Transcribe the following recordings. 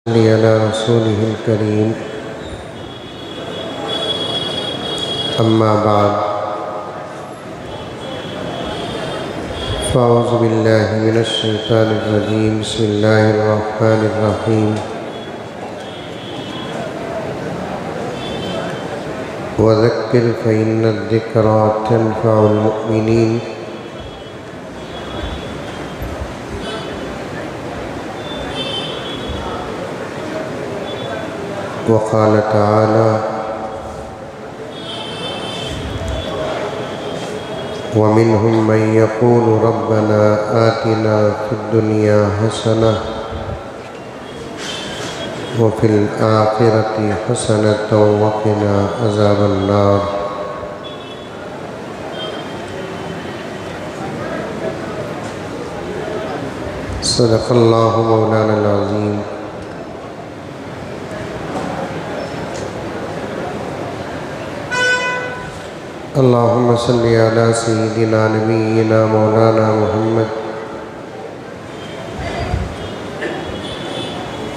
صلی علی رسولہ الکریم اما بعد فاعوذ باللہ من الشیطان الرجیم بسم اللہ الرحمن الرحیم وذکر فإن الذکریٰ تنفع المؤمنین وقال تعالی ومنهم من يقول ربنا آتنا في الدنيا حسنة وفي الآخرة حسنة وقنا عذاب النار صدق اللہ مولانا العظیم اللہم صلی علی سیدنا نبینا مولانا محمد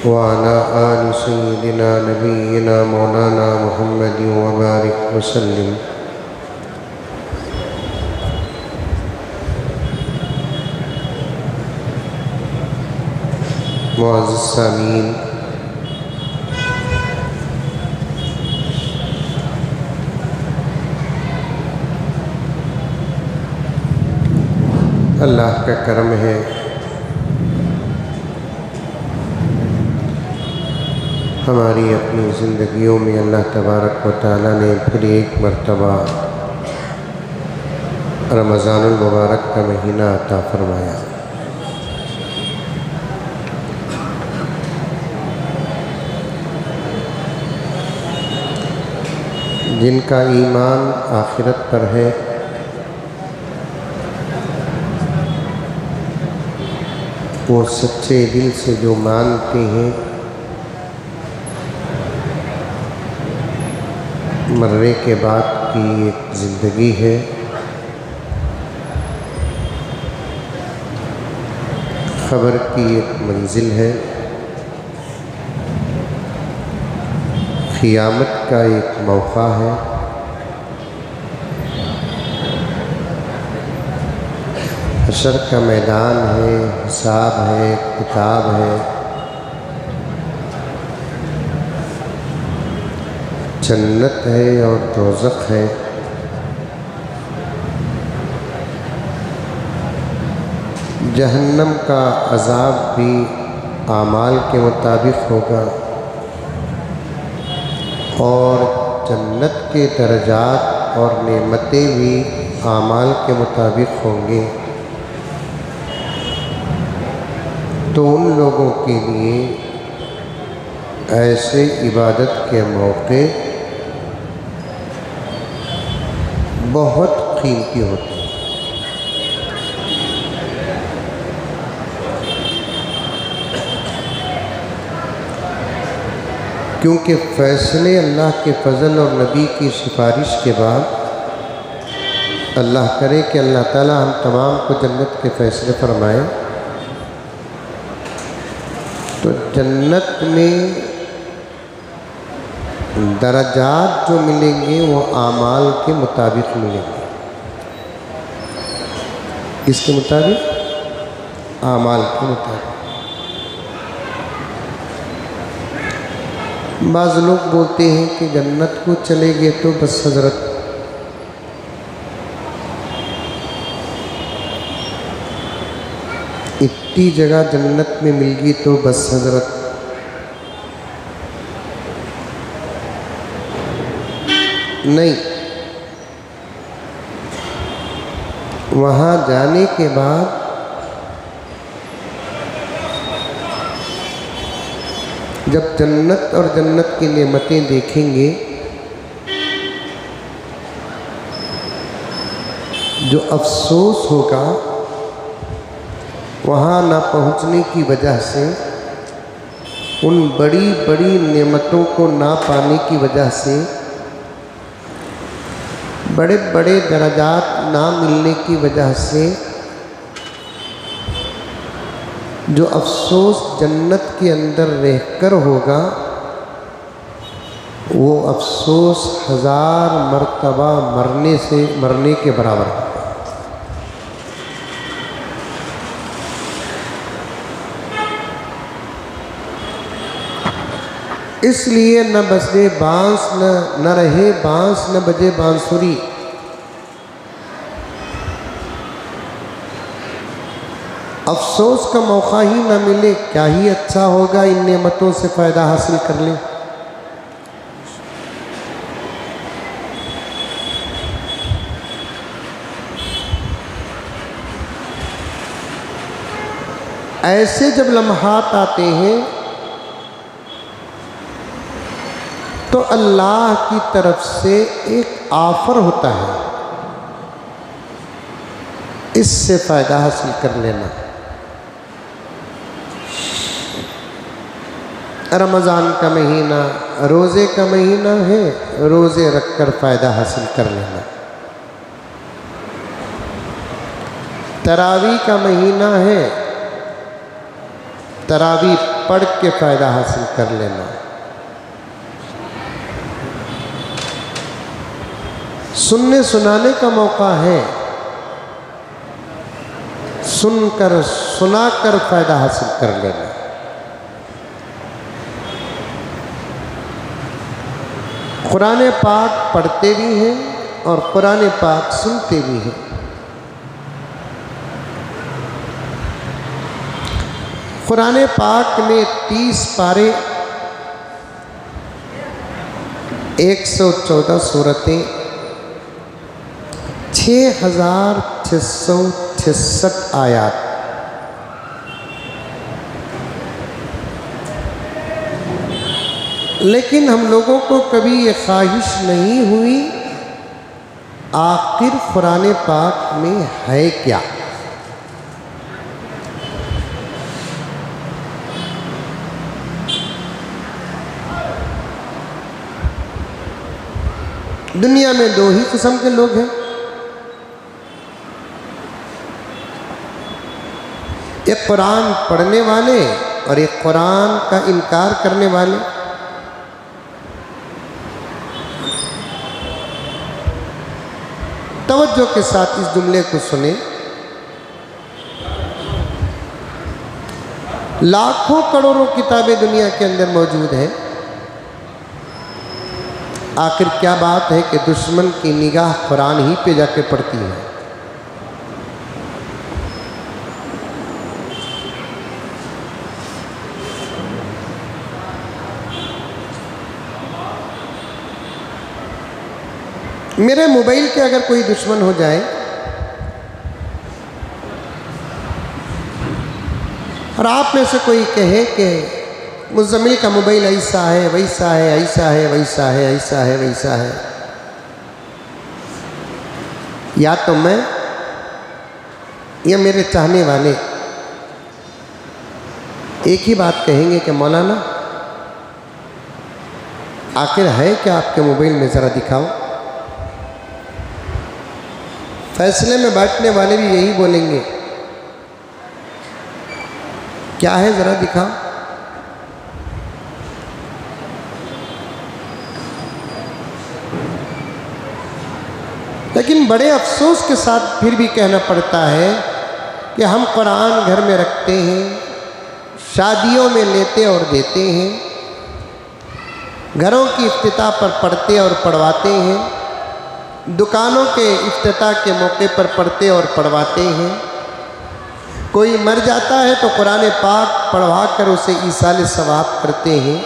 وعلی آل سیدنا نبینا مولانا محمد وبارک وسلم معزز سامعین، اللہ کا کرم ہے ہماری اپنی زندگیوں میں اللہ تبارک و تعالیٰ نے پھر ایک مرتبہ رمضان المبارک کا مہینہ عطا فرمایا۔ جن کا ایمان آخرت پر ہے وہ سچے دل سے جو مانتے ہیں مرنے کے بعد کی ایک زندگی ہے، خبر کی ایک منزل ہے، قیامت کا ایک موقع ہے، حشر کا میدان ہے، حساب ہے، کتاب ہے، جنت ہے اور دوزخ ہے، جہنم کا عذاب بھی اعمال کے مطابق ہوگا اور جنت کے درجات اور نعمتیں بھی اعمال کے مطابق ہوں گے۔ تو ان لوگوں کے لیے ایسے عبادت کے موقع بہت قیمتی ہوتے ہیں، کیونکہ فیصلے اللہ کے فضل اور نبی کی سفارش کے بعد اللہ کرے کہ اللہ تعالی ہم تمام کو جنت کے فیصلے فرمائے، تو جنت میں درجات جو ملیں گے وہ اعمال کے مطابق ملیں گے۔ کس کے مطابق؟ اعمال کے مطابق۔ بعض لوگ بولتے ہیں کہ جنت کو چلے گئے تو بس حضرت اتنی جگہ جنت میں مل گئی تو بس حضرت، نہیں، وہاں جانے کے بعد جب جنت اور جنت کی نعمتیں دیکھیں گے، جو افسوس ہوگا وہاں نہ پہنچنے کی وجہ سے، ان بڑی بڑی نعمتوں کو نہ پانے کی وجہ سے، بڑے بڑے درجات نہ ملنے کی وجہ سے، جو افسوس جنت کے اندر رہ کر ہوگا وہ افسوس 1000 مرتبہ مرنے کے برابر ہوگا۔ اس لیے نہ بجے بانس نہ رہے بانس نہ بجے بانسری، افسوس کا موقع ہی نہ ملے، کیا ہی اچھا ہوگا ان نعمتوں سے فائدہ حاصل کر لیں۔ ایسے جب لمحات آتے ہیں تو اللہ کی طرف سے ایک آفر ہوتا ہے، اس سے فائدہ حاصل کر لینا۔ رمضان کا مہینہ روزے کا مہینہ ہے، روزے رکھ کر فائدہ حاصل کر لینا۔ تراویح کا مہینہ ہے، تراویح پڑھ کے فائدہ حاصل کر لینا۔ سننے سنانے کا موقع ہے، سن کر سنا کر فائدہ حاصل کر لینا۔ قرآن پاک پڑھتے بھی ہیں اور قرآن پاک سنتے بھی ہیں۔ قرآن پاک میں 30 پارے، 114 سورتیں، 6666 آیات۔ لیکن ہم لوگوں کو کبھی یہ خواہش نہیں ہوئی آخر قرآن پاک میں ہے کیا؟ دنیا میں 2 ہی قسم کے لوگ ہیں، ایک قرآن پڑھنے والے اور ایک قرآن کا انکار کرنے والے۔ توجہ کے ساتھ اس جملے کو سنیں، لاکھوں کروڑوں کتابیں دنیا کے اندر موجود ہیں، آخر کیا بات ہے کہ دشمن کی نگاہ قرآن ہی پہ جا کے پڑتی ہے۔ میرے موبائل کے اگر کوئی دشمن ہو جائے اور آپ میں سے کوئی کہے کہ مزمل کا موبائل ایسا ہے ویسا ہے ایسا ہے ویسا ہے ایسا ہے ویسا ہے، یا تو میں یا میرے چاہنے والے ایک ہی بات کہیں گے کہ مولانا آخر ہے کیا آپ کے موبائل میں، ذرا دکھاؤ۔ فیصلے میں بیٹھنے والے بھی یہی بولیں گے، کیا ہے ذرا دکھاؤ۔ لیکن بڑے افسوس کے ساتھ پھر بھی کہنا پڑتا ہے کہ ہم قرآن گھر میں رکھتے ہیں، شادیوں میں لیتے اور دیتے ہیں، گھروں کی افتتاح پر پڑھتے اور پڑھواتے ہیں، دکانوں کے افتتاح کے موقع پر پڑھتے اور پڑھواتے ہیں، کوئی مر جاتا ہے تو قرآن پاک پڑھوا کر اسے ایصال ثواب کرتے ہیں۔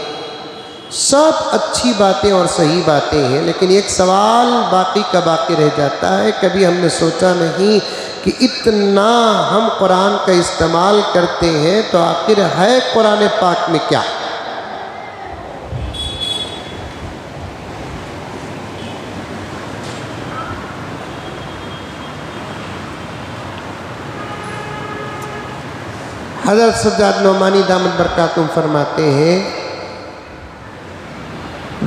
سب اچھی باتیں اور صحیح باتیں ہیں، لیکن ایک سوال باقی کا باقی رہ جاتا ہے، کبھی ہم نے سوچا نہیں کہ اتنا ہم قرآن کا استعمال کرتے ہیں تو آخر ہے قرآن پاک میں کیا؟ حضرت سجاد نعمانی دامت برکاتہم فرماتے ہیں،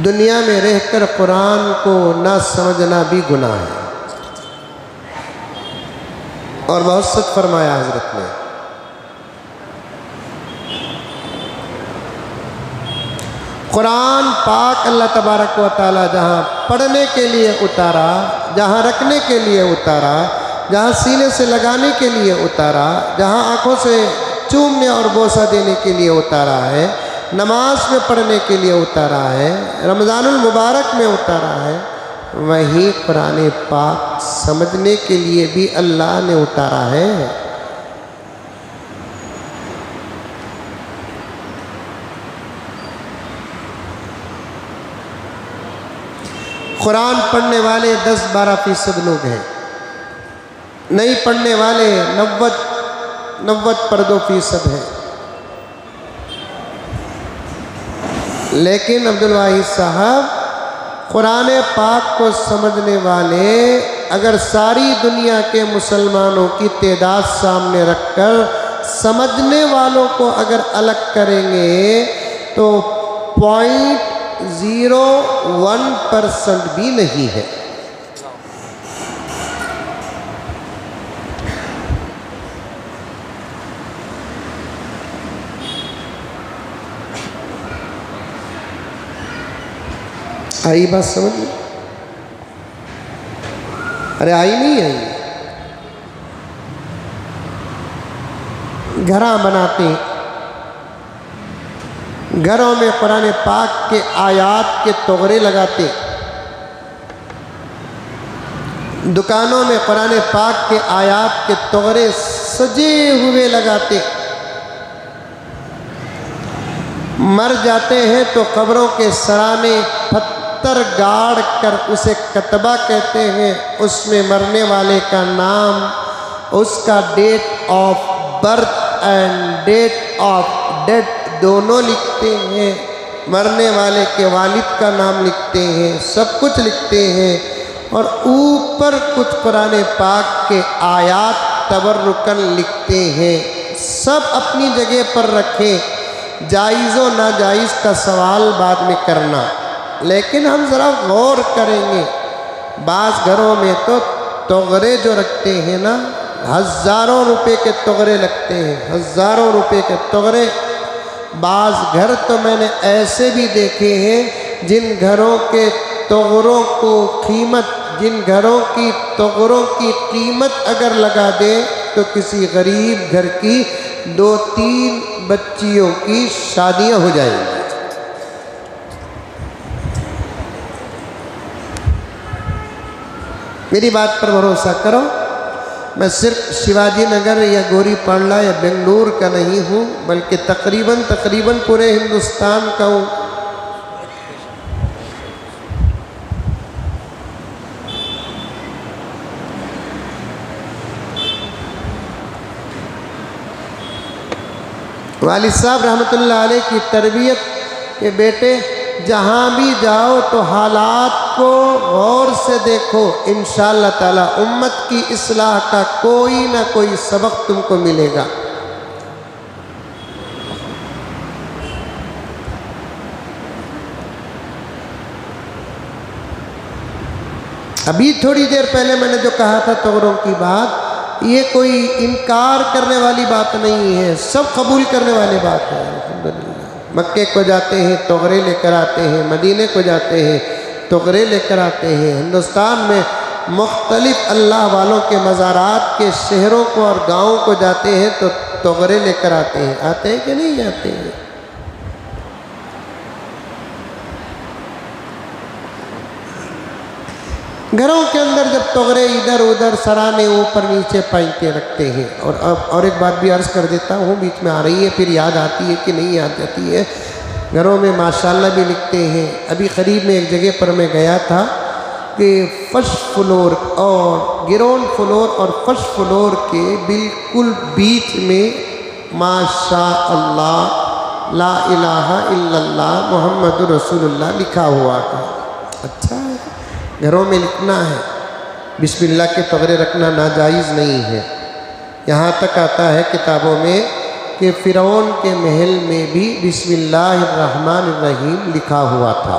دنیا میں رہ کر قرآن کو نہ سمجھنا بھی گناہ ہے، اور بہت سچ فرمایا حضرت نے۔ قرآن پاک اللہ تبارک و تعالی جہاں پڑھنے کے لیے اتارا، جہاں رکھنے کے لیے اتارا، جہاں سینے سے لگانے کے لیے اتارا، جہاں آنکھوں سے چومنے اور بوسہ دینے کے لیے اتارا ہے، نماز میں پڑھنے کے لیے اتارا ہے، رمضان المبارک میں اتارا ہے، وہی قرآن پاک سمجھنے کے لیے بھی اللہ نے اتارا ہے۔ قرآن پڑھنے والے 10-12% لوگ ہیں، نہیں پڑھنے والے 90% ہیں۔ لیکن عبدالواحد صاحب، قرآن پاک کو سمجھنے والے اگر ساری دنیا کے مسلمانوں کی تعداد سامنے رکھ کر سمجھنے والوں کو اگر الگ کریں گے تو 0.01% بھی نہیں ہے۔ آئی بات سمجھ لیں؟ ارے آئی نہیں آئی؟ گھراں بناتے، گھروں میں قرآن پاک کے آیات کے تغرے لگاتے، دکانوں میں قرآن پاک کے آیات کے تغرے سجے ہوئے لگاتے، مر جاتے ہیں تو قبروں کے سرانے پتھر گاڑ کر اسے کتبہ کہتے ہیں، اس میں مرنے والے کا نام، اس کا date of birth and date of death دونوں لکھتے ہیں، مرنے والے کے والد کا نام لکھتے ہیں، سب کچھ لکھتے ہیں، اور اوپر کچھ قرآن پاک کے آیات تبرکن لکھتے ہیں۔ سب اپنی جگہ پر رکھیں، جائز و ناجائز کا سوال بعد میں کرنا، لیکن ہم ذرا غور کریں گے۔ بعض گھروں میں تو تغرے جو رکھتے ہیں نا، ہزاروں روپے کے تغرے لگتے ہیں، ہزاروں روپے کے تغرے۔ بعض گھر تو میں نے ایسے بھی دیکھے ہیں جن گھروں کے تغروں کو قیمت، جن گھروں کی تغروں کی قیمت اگر لگا دیں تو کسی غریب گھر کی 2-3 بچیوں کی شادیاں ہو جائیں گی۔ میری بات پر بھروسہ کرو، میں صرف شیواجی نگر یا گوری پانڈا یا بنگلور کا نہیں ہوں، بلکہ تقریباً پورے ہندوستان کا ہوں۔ والد صاحب رحمۃ اللہ علیہ کی تربیت کے بیٹے جہاں بھی جاؤ تو حالات کو غور سے دیکھو، انشاءاللہ تعالی امت کی اصلاح کا کوئی نہ کوئی سبق تم کو ملے گا۔ ابھی تھوڑی دیر پہلے میں نے جو کہا تھا تغروں کی بات، یہ کوئی انکار کرنے والی بات نہیں ہے، سب قبول کرنے والی بات ہے۔ الحمدللہ مکے کو جاتے ہیں تغرے لے کر آتے ہیں، مدینے کو جاتے ہیں تغرے لے کر آتے ہیں، ہندوستان میں مختلف اللہ والوں کے مزارات کے شہروں کو اور گاؤں کو جاتے ہیں تو تغرے لے کر آتے ہیں کہ نہیں آتے ہیں؟ گھروں کے اندر جب تغرے ادھر ادھر سرانے اوپر نیچے پائنٹیں رکھتے ہیں، اور ایک بات بھی عرض کر دیتا ہوں، بیچ میں آ رہی ہے پھر یاد آتی ہے کہ نہیں یاد آتی ہے، گھروں میں ماشاءاللہ بھی لکھتے ہیں۔ ابھی قریب میں ایک جگہ پر میں گیا تھا کہ فرسٹ فلور اور گراؤنڈ فلور اور فرسٹ فلور کے بالکل بیچ میں ماشاء اللہ لا الہ الا اللہ محمد رسول اللہ لکھا ہوا تھا۔ اچھا ہے، گھروں میں لکھنا ہے، بسم اللہ کے تغرے رکھنا ناجائز نہیں ہے۔ یہاں تک آتا ہے کتابوں میں کہ فرعون کے محل میں بھی بسم اللہ الرحمن الرحیم لکھا ہوا تھا۔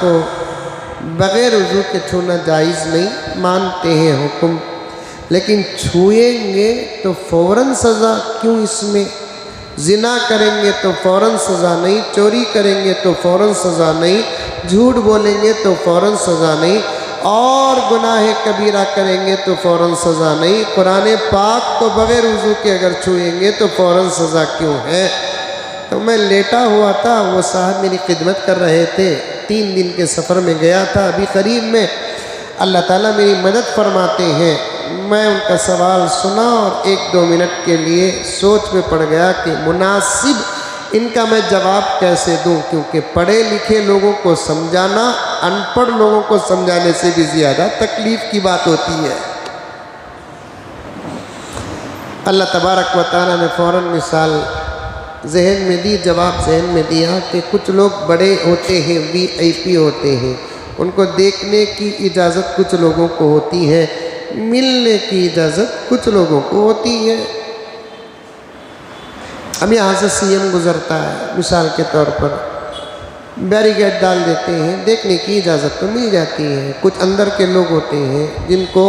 کو بغیر وضو کے چھونا جائز نہیں، مانتے ہیں حکم، لیکن چھوئیں گے تو فوراً سزا کیوں اس میں؟ زنا کریں گے تو فوراً سزا نہیں، چوری کریں گے تو فوراً سزا نہیں، جھوٹ بولیں گے تو فوراً سزا نہیں، اور گناہ کبیرہ کریں گے تو فوراً سزا نہیں، قرآن پاک کو بغیر وضو کے اگر چھوئیں گے تو فوراً سزا کیوں ہے؟ تو میں لیٹا ہوا تھا، وہ صاحب میری خدمت کر رہے تھے، 3 دن کے سفر میں گیا تھا، ابھی قریب میں اللہ تعالیٰ میری مدد فرماتے ہیں، میں ان کا سوال سنا اور 1-2 منٹ کے لیے سوچ میں پڑ گیا کہ مناسب ان کا میں جواب کیسے دوں، کیونکہ پڑھے لکھے لوگوں کو سمجھانا ان پڑھ لوگوں کو سمجھانے سے بھی زیادہ تکلیف کی بات ہوتی ہے۔ اللہ تبارک و تعالیٰ نے فوراً مثال ذہن میں دی، جواب ذہن میں دیا کہ کچھ لوگ بڑے ہوتے ہیں، VIP ہوتے ہیں، ان کو دیکھنے کی اجازت کچھ لوگوں کو ہوتی ہے، ملنے کی اجازت کچھ لوگوں کو ہوتی ہے۔ اب یہاں سے CM گزرتا ہے، مثال کے طور پر بیریکیڈ ڈال دیتے ہیں، دیکھنے کی اجازت تو مل جاتی ہے۔ کچھ اندر کے لوگ ہوتے ہیں جن کو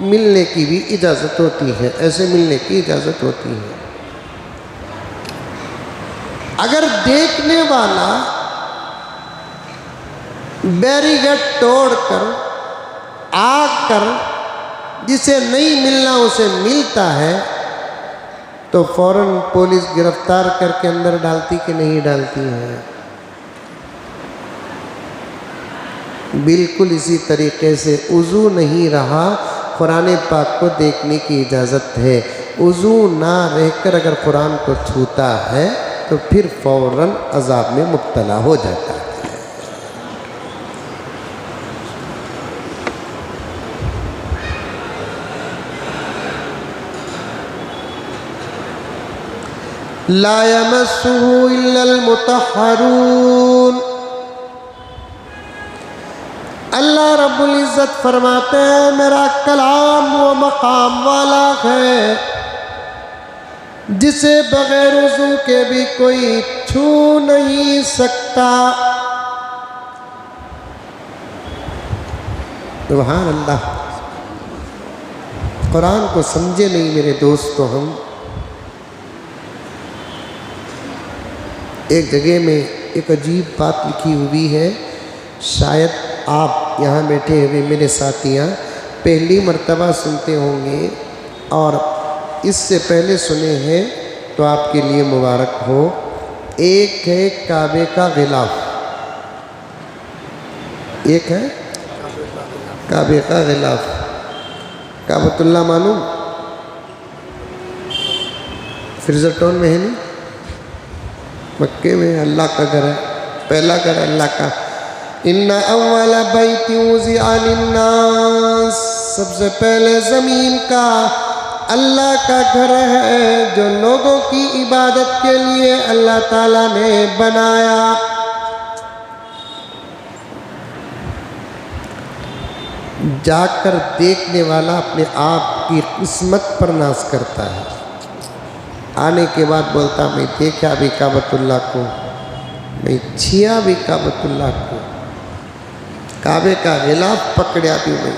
ملنے کی بھی اجازت ہوتی ہے، ایسے ملنے کی اجازت ہوتی ہے۔ اگر دیکھنے والا بیریکیڈ توڑ کر آ کر جسے نہیں ملنا اسے ملتا ہے تو فوراً پولیس گرفتار کر کے اندر ڈالتی کہ نہیں ڈالتی ہے؟ بالکل اسی طریقے سے وضو نہیں رہا، قرآن پاک کو دیکھنے کی اجازت ہے، وضو نہ رہ کر اگر قرآن کو چھوتا ہے تو پھر فوراً عذاب میں مبتلا ہو جاتا ہے۔ لا يمسه الا المطہرون، اللہ رب العزت فرماتے ہیں میرا کلام وہ مقام والا ہے جسے بغیر وضو کے بھی کوئی چھو نہیں سکتا۔ سبحان اللہ، قرآن کو سمجھے نہیں میرے دوستو ہم۔ ایک جگہ میں ایک عجیب بات لکھی ہوئی ہے، شاید آپ یہاں بیٹھے ہوئے میرے ساتھیاں پہلی مرتبہ سنتے ہوں گے، اور اس سے پہلے سنے ہیں تو آپ کے لیے مبارک ہو۔ ایک ہے کعبے کا غلاف، ایک ہے کعبے کا غلاف۔ کعبۃ اللہ معلوم؟ فرزٹون میں ہے نہیں؟ مکے میں اللہ کا گھر ہے، پہلا گھر ہے اللہ کا۔ ان اول بیت وضع للناس، سب سے پہلے زمین کا اللہ کا گھر ہے جو لوگوں کی عبادت کے لیے اللہ تعالیٰ نے بنایا۔ جا کر دیکھنے والا اپنے آپ کی قسمت پر ناز کرتا ہے، آنے کے بعد بولتا میں دیکھا بھی کعبۃ اللہ کو، میں چھیا بھی کعبۃ اللہ کو، کعبے کا غلاف پکڑیا بھی میں۔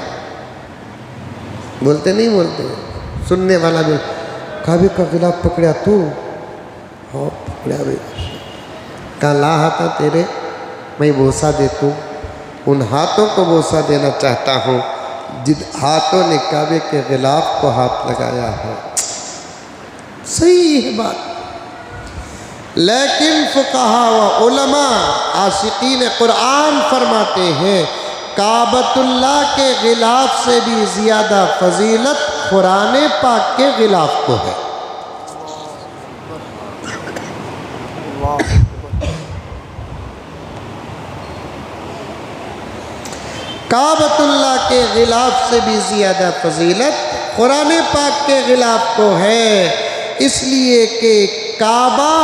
بولتے نہیں بولتے؟ سننے والا بھی کعبے کا غلاف پکڑیا تو؟ ہاں پکڑیا بھی۔ کہا لا ہاتھا تیرے، میں بوسہ دیتا ہوں، ان ہاتھوں کو بوسہ دینا چاہتا ہوں جن ہاتھوں نے کعبے کے غلاف کو ہاتھ لگایا ہے۔ صحیح ہے بات، لیکن فقہا و علماء عاشقین قرآن فرماتے ہیں کعبۃ اللہ کے غلاف سے بھی زیادہ فضیلت قرآن پاک کے غلاف کو ہے۔ کعبۃ اللہ کے غلاف سے بھی زیادہ فضیلت قرآن پاک کے غلاف کو ہے، اس لیے کہ کعبہ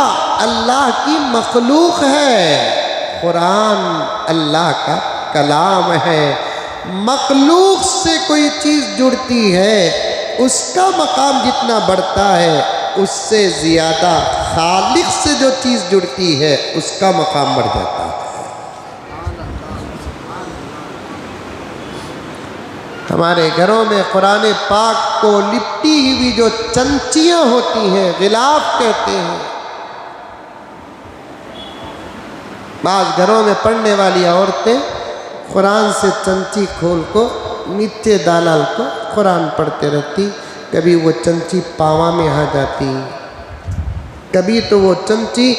اللہ کی مخلوق ہے، قرآن اللہ کا کلام ہے۔ مخلوق سے کوئی چیز جڑتی ہے اس کا مقام جتنا بڑھتا ہے، اس سے زیادہ خالق سے جو چیز جڑتی ہے اس کا مقام بڑھ جاتا ہے۔ ہمارے گھروں میں قرآن پاک کو لپٹی ہوئی جو چنچیاں ہوتی ہیں، غلاف کہتے ہیں، بعض گھروں میں پڑھنے والی عورتیں قرآن سے چنچی کھول کو نیچے ڈال کو قرآن پڑھتے رہتی، کبھی وہ چنچی پاواں میں آ جاتی، کبھی تو وہ چنچی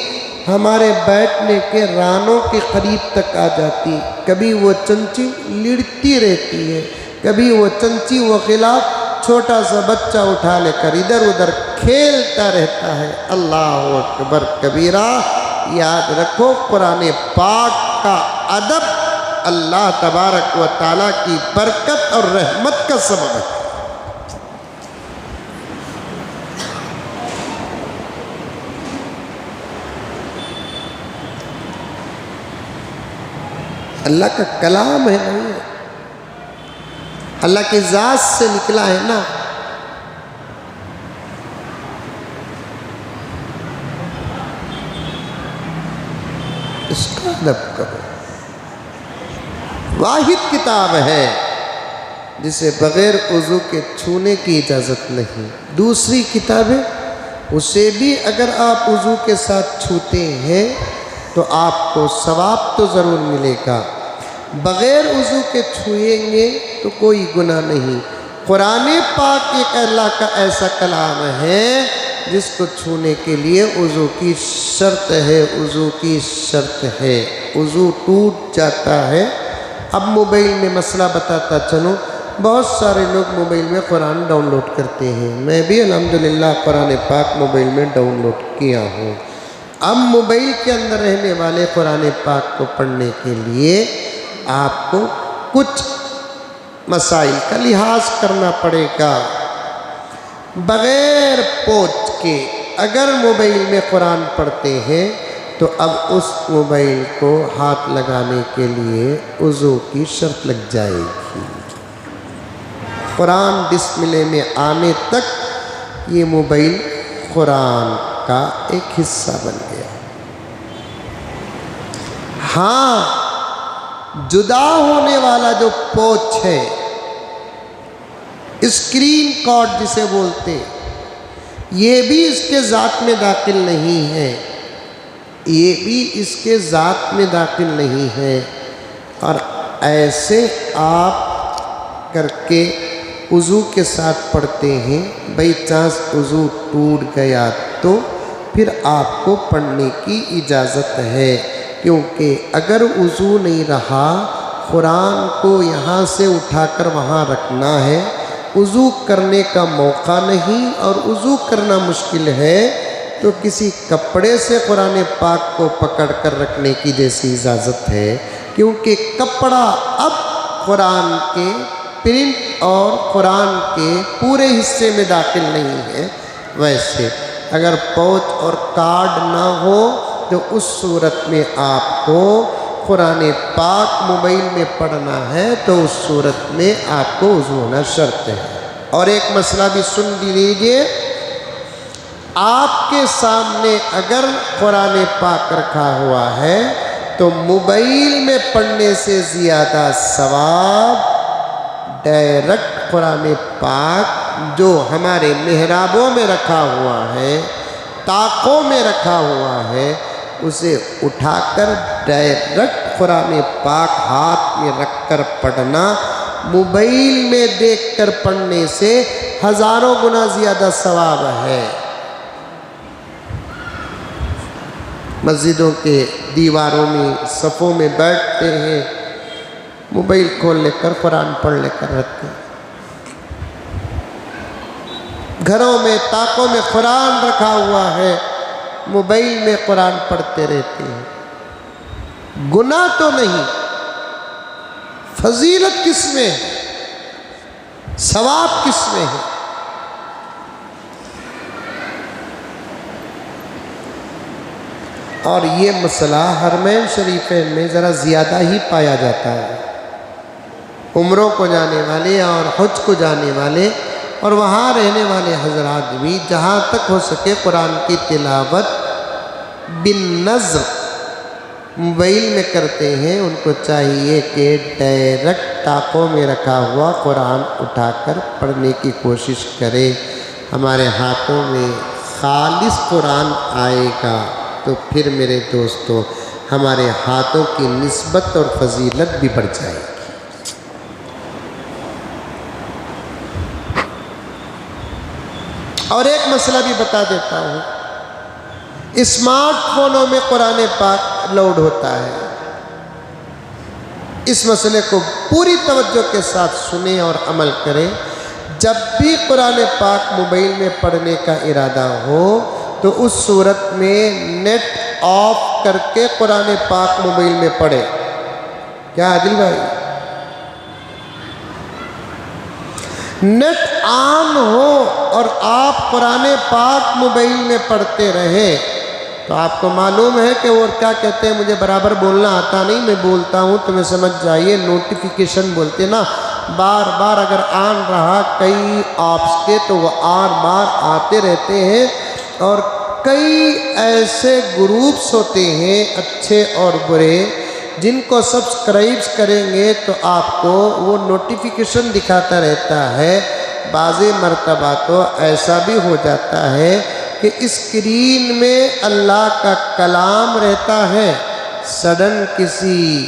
ہمارے بیٹھنے کے رانوں کے قریب تک آ جاتی، کبھی وہ چنچی لڑتی رہتی ہے، کبھی وہ چنچی وہ غلاف چھوٹا سا بچہ اٹھا لے کر ادھر ادھر کھیلتا رہتا ہے۔ اللہ اکبر کبیرہ۔ یاد رکھو قرآن پاک کا ادب اللہ تبارک و تعالیٰ کی برکت اور رحمت کا سبب ہے۔ اللہ کا کلام ہے نہیں، اللہ کی ذات سے نکلا ہے نا۔ اس کا ادب کرو۔ واحد کتاب ہے جسے بغیر وضو کے چھونے کی اجازت نہیں۔ دوسری کتابیں اسے بھی اگر آپ وضو کے ساتھ چھوتے ہیں تو آپ کو ثواب تو ضرور ملے گا، بغیر وضو کے چھوئیں گے تو کوئی گناہ نہیں۔ قرآن پاک ایک اللہ کا ایسا کلام ہے جس کو چھونے کے لیے وضو کی شرط ہے، وضو کی شرط ہے۔ وضو ٹوٹ جاتا ہے۔ اب موبائل میں مسئلہ بتاتا چلوں، بہت سارے لوگ موبائل میں قرآن ڈاؤن لوڈ کرتے ہیں، میں بھی الحمدللہ قرآن پاک موبائل میں ڈاؤن لوڈ کیا ہوں۔ اب موبائل کے اندر رہنے والے قرآن پاک کو پڑھنے کے لیے آپ کو کچھ مسائل کا لحاظ کرنا پڑے گا۔ بغیر پوچھ کے اگر موبائل میں قرآن پڑھتے ہیں تو اب اس موبائل کو ہاتھ لگانے کے لیے وضو کی شرط لگ جائے گی۔ قرآن بسم اللہ میں آنے تک یہ موبائل قرآن کا ایک حصہ بن گیا۔ ہاں، جدا ہونے والا جو پوچھ ہے، اسکرین کارڈ جسے بولتے، یہ بھی اس کے ذات میں داخل نہیں ہے، یہ بھی اس کے ذات میں داخل نہیں ہے۔ اور ایسے آپ کر کے وضو کے ساتھ پڑھتے ہیں، بائی چانس وضو ٹوٹ گیا تو پھر آپ کو پڑھنے کی اجازت ہے، کیونکہ اگر وضو نہیں رہا، قرآن کو یہاں سے اٹھا کر وہاں رکھنا ہے، وضو کرنے کا موقع نہیں اور وضو کرنا مشکل ہے، تو کسی کپڑے سے قرآن پاک کو پکڑ کر رکھنے کی جیسی اجازت ہے، کیونکہ کپڑا اب قرآن کے پرنٹ اور قرآن کے پورے حصے میں داخل نہیں ہے۔ ویسے اگر پوچھ اور کارڈ نہ ہو تو اس صورت میں آپ کو قرآن پاک موبائل میں پڑھنا ہے، تو اس صورت میں آپ کو وضو ہونا شرط ہے۔ اور ایک مسئلہ بھی سن لیجیے، آپ کے سامنے اگر قرآن پاک رکھا ہوا ہے تو موبائل میں پڑھنے سے زیادہ ثواب ڈائریکٹ قرآن پاک جو ہمارے محرابوں میں رکھا ہوا ہے، طاقوں میں رکھا ہوا ہے، اسے اٹھا کر ڈائریکٹ قرآن پاک ہاتھ میں رکھ کر پڑھنا، موبائل میں دیکھ کر پڑھنے سے ہزاروں گنا زیادہ ثواب ہے۔ مسجدوں کے دیواروں میں صفوں میں بیٹھتے ہیں، موبائل کھول لے کر قرآن پڑھ لے کر رکھتے ہیں، گھروں میں طاقوں میں قرآن رکھا ہوا ہے، موبائل میں قرآن پڑھتے رہتے ہیں۔ گناہ تو نہیں، فضیلت کس میں ہے، ثواب کس میں ہے؟ اور یہ مسئلہ حرمین شریفین میں ذرا زیادہ ہی پایا جاتا ہے۔ عمروں کو جانے والے اور حج کو جانے والے اور وہاں رہنے والے حضرات بھی جہاں تک ہو سکے قرآن کی تلاوت بالنظم موبائل میں کرتے ہیں، ان کو چاہیے کہ ڈائریکٹ طاقوں میں رکھا ہوا قرآن اٹھا کر پڑھنے کی کوشش کرے. ہمارے ہاتھوں میں خالص قرآن آئے گا تو پھر میرے دوستو ہمارے ہاتھوں کی نسبت اور فضیلت بھی بڑھ جائے گی. اور ایک مسئلہ بھی بتا دیتا ہوں. اسمارٹ فونوں میں قرآن پاک لوڈ ہوتا ہے. اس مسئلے کو پوری توجہ کے ساتھ سنیں اور عمل کریں. جب بھی قرآن پاک موبائل میں پڑھنے کا ارادہ ہو تو اس صورت میں نیٹ آف کر کے قرآن پاک موبائل میں پڑھے. کیا عادل بھائی؟ نیٹ آن ہو اور آپ قرآن پاک موبائل میں پڑھتے رہیں تو آپ کو معلوم ہے کہ وہ کیا کہتے ہیں، مجھے برابر بولنا آتا نہیں، میں بولتا ہوں تمہیں سمجھ جائیے. نوٹیفیکیشن بولتے نا، بار بار اگر آن رہا کئی ایپس کے تو وہ بار آتے رہتے ہیں. اور کئی ایسے گروپس ہوتے ہیں اچھے اور برے جن کو سبسکرائب کریں گے تو آپ کو وہ نوٹیفیکیشن دکھاتا رہتا ہے. بعض مرتبہ تو ایسا بھی ہو جاتا ہے کہ اسکرین میں اللہ کا کلام رہتا ہے، سڈن کسی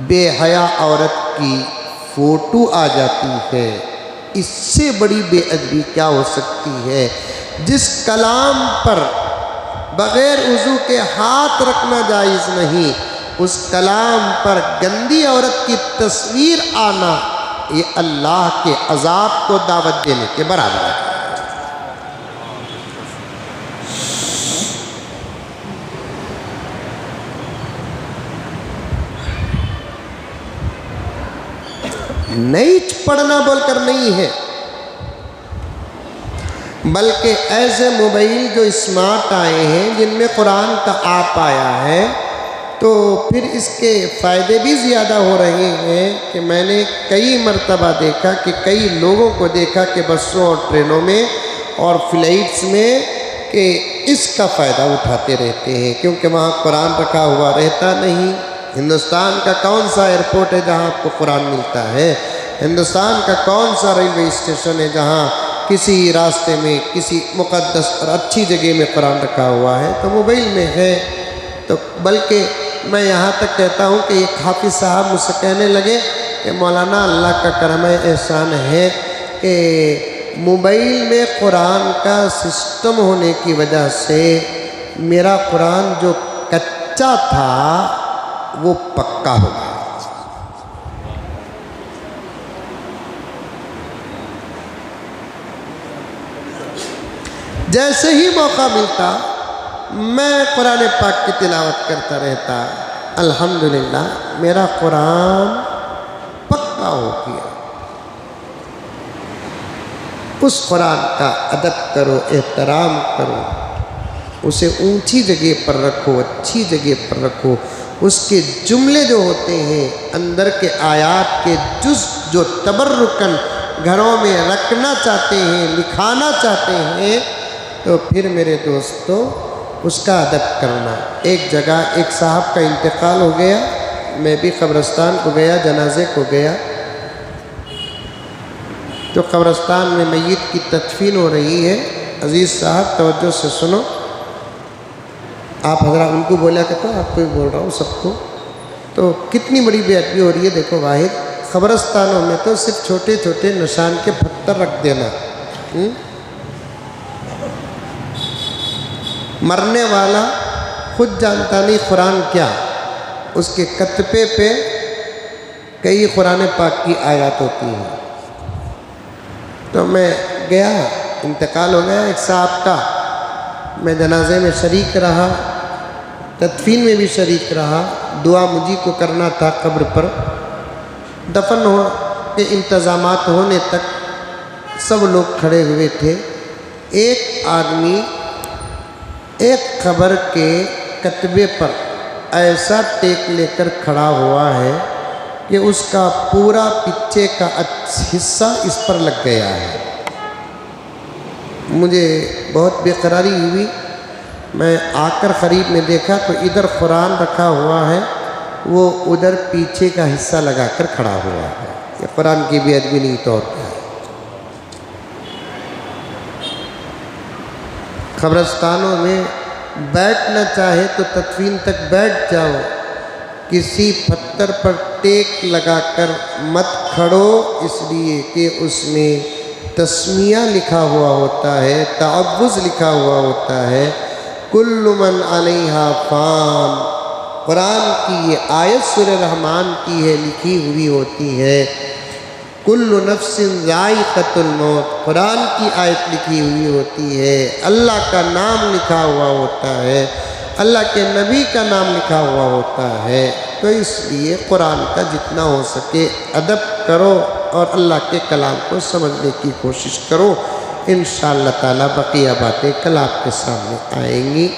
بے حیا عورت کی فوٹو آ جاتی ہے. اس سے بڑی بے ادبی کیا ہو سکتی ہے؟ جس کلام پر بغیر وضو کے ہاتھ رکھنا جائز نہیں، اس کلام پر گندی عورت کی تصویر آنا یہ اللہ کے عذاب کو دعوت دینے کے برابر ہے. نہیں پڑھنا بول کر نہیں ہے، بلکہ ایسے موبائل جو اسمارٹ آئے ہیں جن میں قرآن کا آپ آیا ہے تو پھر اس کے فائدے بھی زیادہ ہو رہے ہیں. کہ میں نے کئی مرتبہ دیکھا کہ کئی لوگوں کو دیکھا کہ بسوں اور ٹرینوں میں اور فلائٹس میں کہ اس کا فائدہ اٹھاتے رہتے ہیں کیونکہ وہاں قرآن رکھا ہوا رہتا نہیں. ہندوستان کا کون سا ایئرپورٹ ہے جہاں آپ کو قرآن ملتا ہے؟ ہندوستان کا کون سا ریلوے اسٹیشن ہے جہاں کسی راستے میں کسی مقدس اور اچھی جگہ میں قرآن رکھا ہوا ہے؟ تو موبائل میں ہے. تو بلکہ میں یہاں تک کہتا ہوں کہ ایک حافظ صاحب مجھ سے کہنے لگے کہ مولانا اللہ کا کرم احسان ہے کہ موبائل میں قرآن کا سسٹم ہونے کی وجہ سے میرا قرآن جو کچا تھا وہ پکا ہو گیا. جیسے ہی موقع ملتا میں قرآن پاک کی تلاوت کرتا رہتا. الحمدللہ میرا قرآن پکا ہو گیا. اس قرآن کا ادب کرو، احترام کرو، اسے اونچی جگہ پر رکھو، اچھی جگہ پر رکھو. اس کے جملے جو ہوتے ہیں اندر کے آیات کے جز جو تبرکن گھروں میں رکھنا چاہتے ہیں، لکھانا چاہتے ہیں تو پھر میرے دوستو اس کا ادب کرنا. ایک جگہ ایک صاحب کا انتقال ہو گیا، میں بھی قبرستان کو گیا، جنازے کو گیا تو قبرستان میں میت کی تدفین ہو رہی ہے. عزیز صاحب توجہ سے سنو، آپ حضرات ان کو بولا کرتا ہوں، آپ کو بھی بول رہا ہوں سب کو. تو کتنی بڑی بے ادبی ہو رہی ہے دیکھو. واحد قبرستانوں میں تو صرف چھوٹے چھوٹے نشان کے پتھر رکھ دینا. مرنے والا خود جانتا نہیں قرآن کیا، اس کے کتبے پہ کئی قرآن پاک کی آیات ہوتی ہیں. تو میں گیا، انتقال ہو گیا ایک صاحب کا، میں جنازے میں شریک رہا، تدفین میں بھی شریک رہا. دعا مجھے کو کرنا تھا. قبر پر دفن ہو کے انتظامات ہونے تک سب لوگ کھڑے ہوئے تھے. ایک آدمی ایک قبر کے کتبے پر ایسا ٹیک لے کر کھڑا ہوا ہے کہ اس کا پورا پیچھے کا حصہ اس پر لگ گیا ہے. مجھے بہت بے قراری ہوئی. میں آ کر قریب میں دیکھا تو ادھر قرآن رکھا ہوا ہے، وہ ادھر پیچھے کا حصہ لگا کر کھڑا ہوا ہے. یہ قرآن کی بے ادبی نہیں تو اور کیا ہے. قبرستانوں میں بیٹھنا چاہے تو تدفین تک بیٹھ جاؤ، کسی پتھر پر ٹیک لگا کر مت کھڑو، اس لیے کہ اس میں تسمیہ لکھا ہوا ہوتا ہے، تعوذ لکھا ہوا ہوتا ہے. کل من علیہا فان، قرآن کی یہ آیت سورہ رحمان کی ہے، لکھی ہوئی ہوتی ہے. کل نفس ذائقۃ الموت، قرآن کی آیت لکھی ہوئی ہوتی ہے، اللہ کا نام لکھا ہوا ہوتا ہے، اللہ کے نبی کا نام لکھا ہوا ہوتا ہے. تو اس لیے قرآن کا جتنا ہو سکے ادب کرو اور اللہ کے کلام کو سمجھنے کی کوشش کرو. انشاءاللہ تعالی بقیہ باتیں کل آپ کے سامنے آئیں گی.